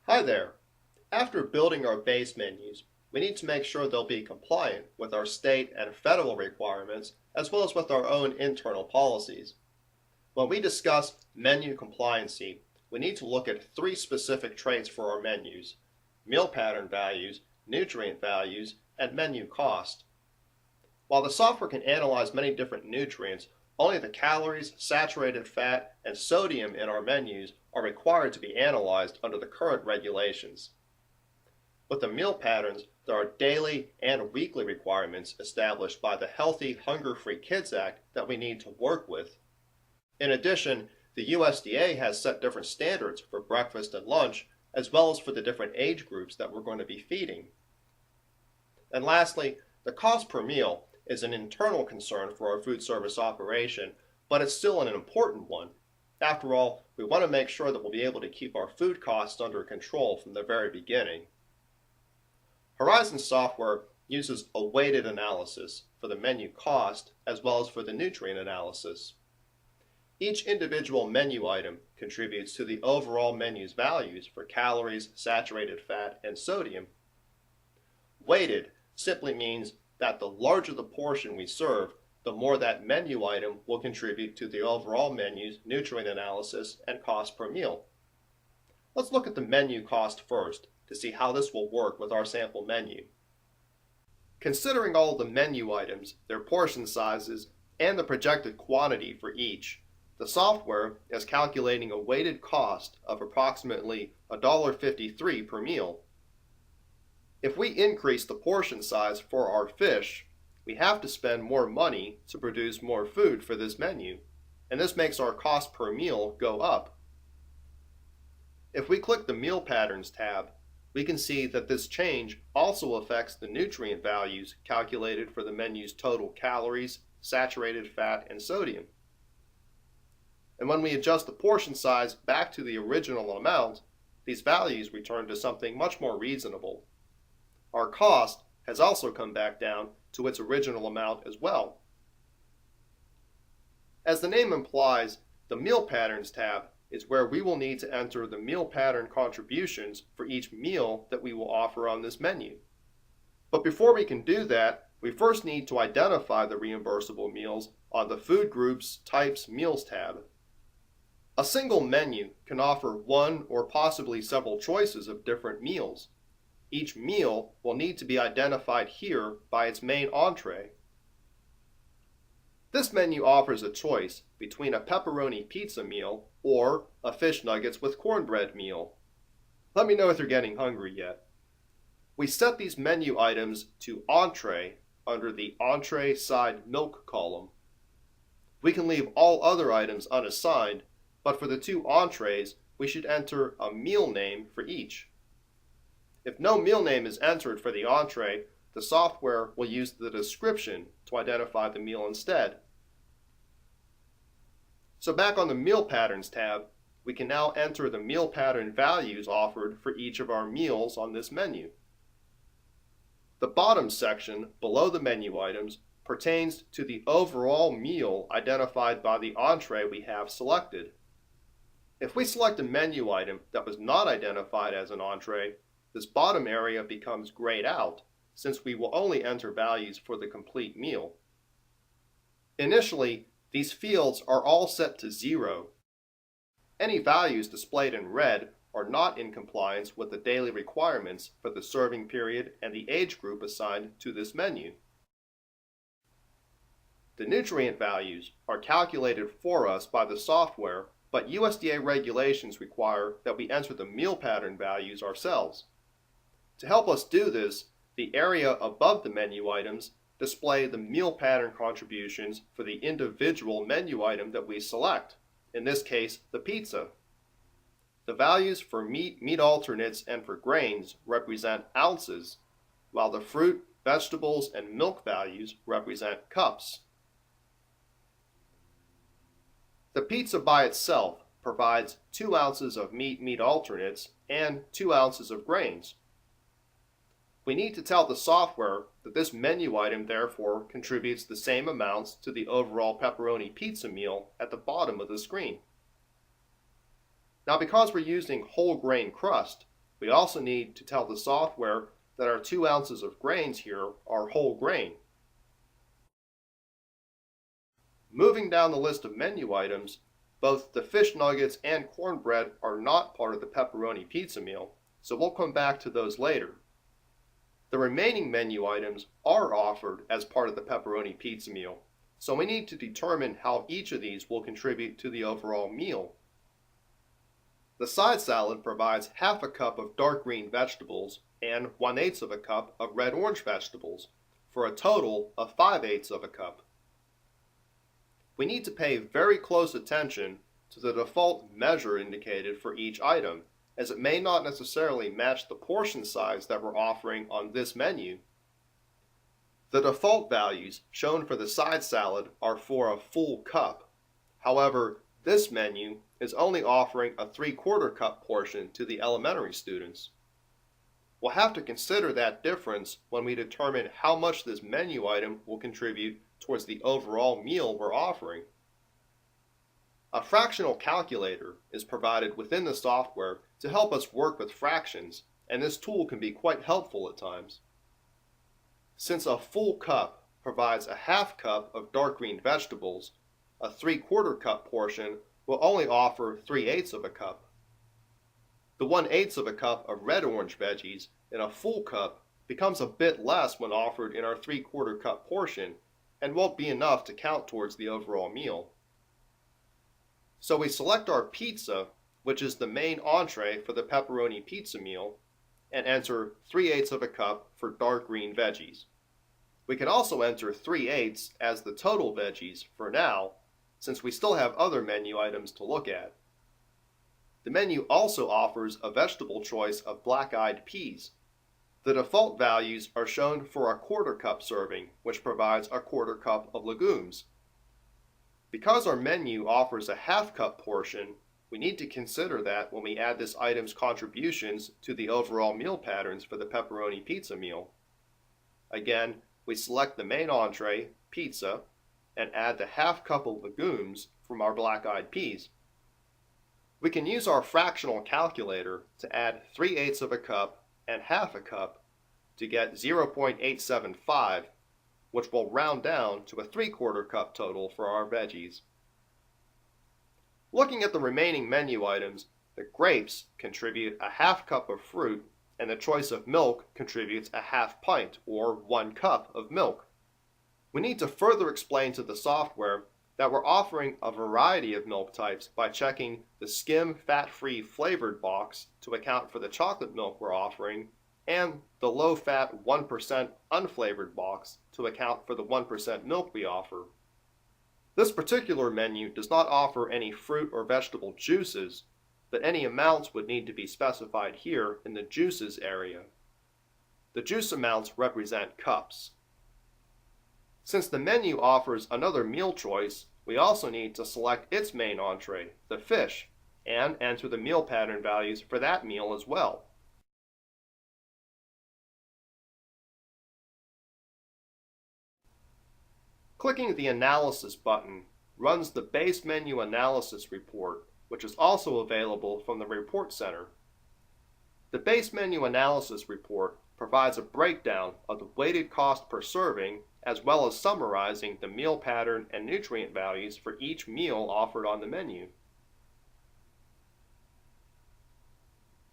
Hi there. After building our base menus, we need to make sure they'll be compliant with our state and federal requirements as well as with our own internal policies. When we discuss menu compliancy, we need to look at three specific traits for our menus: meal pattern values, nutrient values, and menu cost. While the software can analyze many different nutrients, only the calories, saturated fat, and sodium in our menus are required to be analyzed under the current regulations. With the meal patterns, there are daily and weekly requirements established by the Healthy Hunger-Free Kids Act that we need to work with. In addition, the USDA has set different standards for breakfast and lunch, as well as for the different age groups that we're going to be feeding. And lastly, the cost per meal is an internal concern for our food service operation, but it's still an important one. After all, we want to make sure that we'll be able to keep our food costs under control from the very beginning. Horizon software uses a weighted analysis for the menu cost as well as for the nutrient analysis. Each individual menu item contributes to the overall menu's values for calories, saturated fat, and sodium. Weighted simply means that the larger the portion we serve, the more that menu item will contribute to the overall menu's nutrient analysis and cost per meal. Let's look at the menu cost first to see how this will work with our sample menu. Considering all of the menu items, their portion sizes, and the projected quantity for each, the software is calculating a weighted cost of approximately $1.53 per meal. If we increase the portion size for our fish, we have to spend more money to produce more food for this menu, and this makes our cost per meal go up. If we click the Meal Patterns tab, we can see that this change also affects the nutrient values calculated for the menu's total calories, saturated fat, and sodium. And when we adjust the portion size back to the original amount, these values return to something much more reasonable. Our cost has also come back down to its original amount as well. As the name implies, the Meal Patterns tab is where we will need to enter the meal pattern contributions for each meal that we will offer on this menu. But before we can do that, we first need to identify the reimbursable meals on the Food Groups Types Meals tab. A single menu can offer one or possibly several choices of different meals. Each meal will need to be identified here by its main entree. This menu offers a choice between a pepperoni pizza meal or a fish nuggets with cornbread meal. Let me know if you're getting hungry yet. We set these menu items to entree under the entree side milk column. We can leave all other items unassigned, but for the two entrees, we should enter a meal name for each. If no meal name is entered for the entree, the software will use the description to identify the meal instead. So back on the Meal Patterns tab, we can now enter the meal pattern values offered for each of our meals on this menu. The bottom section below the menu items pertains to the overall meal identified by the entree we have selected. If we select a menu item that was not identified as an entree, this bottom area becomes grayed out, since we will only enter values for the complete meal. Initially, these fields are all set to 0. Any values displayed in red are not in compliance with the daily requirements for the serving period and the age group assigned to this menu. The nutrient values are calculated for us by the software, but USDA regulations require that we enter the meal pattern values ourselves. To help us do this, the area above the menu items display the meal pattern contributions for the individual menu item that we select, in this case, the pizza. The values for meat, meat alternates, and for grains represent ounces, while the fruit, vegetables, and milk values represent cups. The pizza by itself provides 2 ounces of meat, meat alternates, and 2 ounces of grains. We need to tell the software that this menu item therefore contributes the same amounts to the overall pepperoni pizza meal at the bottom of the screen. Now, because we're using whole grain crust, We also need to tell the software that our 2 ounces of grains here are whole grain. Moving down the list of menu items, both the fish nuggets and cornbread are not part of the pepperoni pizza meal, so we'll come back to those later. The remaining menu items are offered as part of the pepperoni pizza meal, so we need to determine how each of these will contribute to the overall meal. The side salad provides half a cup of dark green vegetables and 1/8 of a cup of red orange vegetables, for a total of 5/8 of a cup. We need to pay very close attention to the default measure indicated for each item, as it may not necessarily match the portion size that we're offering on this menu. The default values shown for the side salad are for a full cup. However, this menu is only offering a 3/4 cup portion to the elementary students. We'll have to consider that difference when we determine how much this menu item will contribute towards the overall meal we're offering. A fractional calculator is provided within the software to help us work with fractions, and this tool can be quite helpful at times. Since a full cup provides a half cup of dark green vegetables, a 3/4 cup portion will only offer 3/8 of a cup. The 1/8 of a cup of red orange veggies in a full cup becomes a bit less when offered in our 3/4 cup portion and won't be enough to count towards the overall meal. So we select our pizza, which is the main entree for the pepperoni pizza meal, and enter 3/8 of a cup for dark green veggies. We can also enter 3/8 as the total veggies for now, since we still have other menu items to look at. The menu also offers a vegetable choice of black-eyed peas. The default values are shown for a 1/4 cup serving, which provides a 1/4 cup of legumes. Because our menu offers a half cup portion, we need to consider that when we add this item's contributions to the overall meal patterns for the pepperoni pizza meal. Again, we select the main entree, pizza, and add the half cup of legumes from our black-eyed peas. We can use our fractional calculator to add 3/8 of a cup and half a cup to get 0.875, which will round down to a 3/4 cup total for our veggies. Looking at the remaining menu items, the grapes contribute a half cup of fruit, and the choice of milk contributes a half pint or 1 cup of milk. We need to further explain to the software that we're offering a variety of milk types by checking the skim fat-free flavored box to account for the chocolate milk we're offering, and the low-fat 1% unflavored box to account for the 1% milk we offer. This particular menu does not offer any fruit or vegetable juices, but any amounts would need to be specified here in the juices area. The juice amounts represent cups. Since the menu offers another meal choice, we also need to select its main entree, the fish, and enter the meal pattern values for that meal as well. Clicking the Analysis button runs the Base Menu Analysis report, which is also available from the Report Center. The Base Menu Analysis report provides a breakdown of the weighted cost per serving, as well as summarizing the meal pattern and nutrient values for each meal offered on the menu.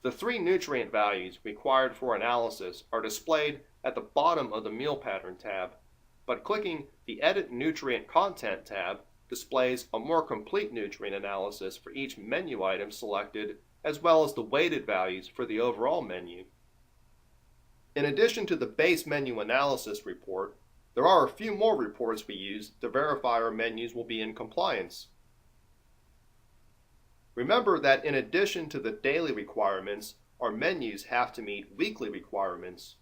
The 3 nutrient values required for analysis are displayed at the bottom of the Meal Pattern tab, but clicking the Edit Nutrient Content tab displays a more complete nutrient analysis for each menu item selected, as well as the weighted values for the overall menu. In addition to the Base Menu Analysis report, there are a few more reports we use to verify our menus will be in compliance. Remember that in addition to the daily requirements, our menus have to meet weekly requirements.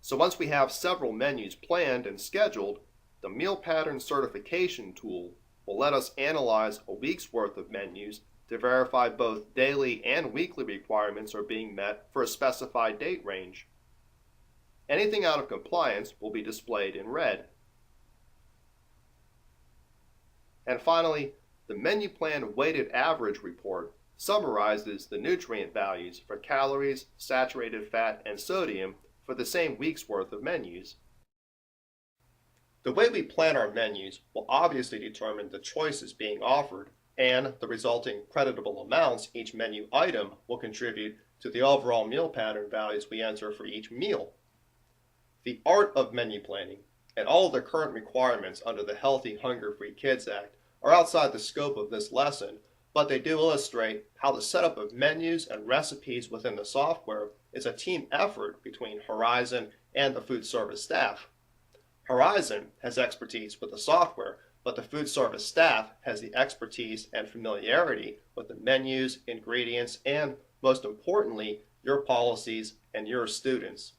So once we have several menus planned and scheduled, the Meal Pattern Certification tool will let us analyze a week's worth of menus to verify both daily and weekly requirements are being met for a specified date range. Anything out of compliance will be displayed in red. And finally, the Menu Plan Weighted Average report summarizes the nutrient values for calories, saturated fat, and sodium for the same week's worth of menus. The way we plan our menus will obviously determine the choices being offered and the resulting creditable amounts each menu item will contribute to the overall meal pattern values we enter for each meal. The art of menu planning and all of the current requirements under the Healthy Hunger-Free Kids Act are outside the scope of this lesson, but they do illustrate how the setup of menus and recipes within the software is a team effort between Horizon and the food service staff. Horizon has expertise with the software, but the food service staff has the expertise and familiarity with the menus, ingredients, and, most importantly, your policies and your students.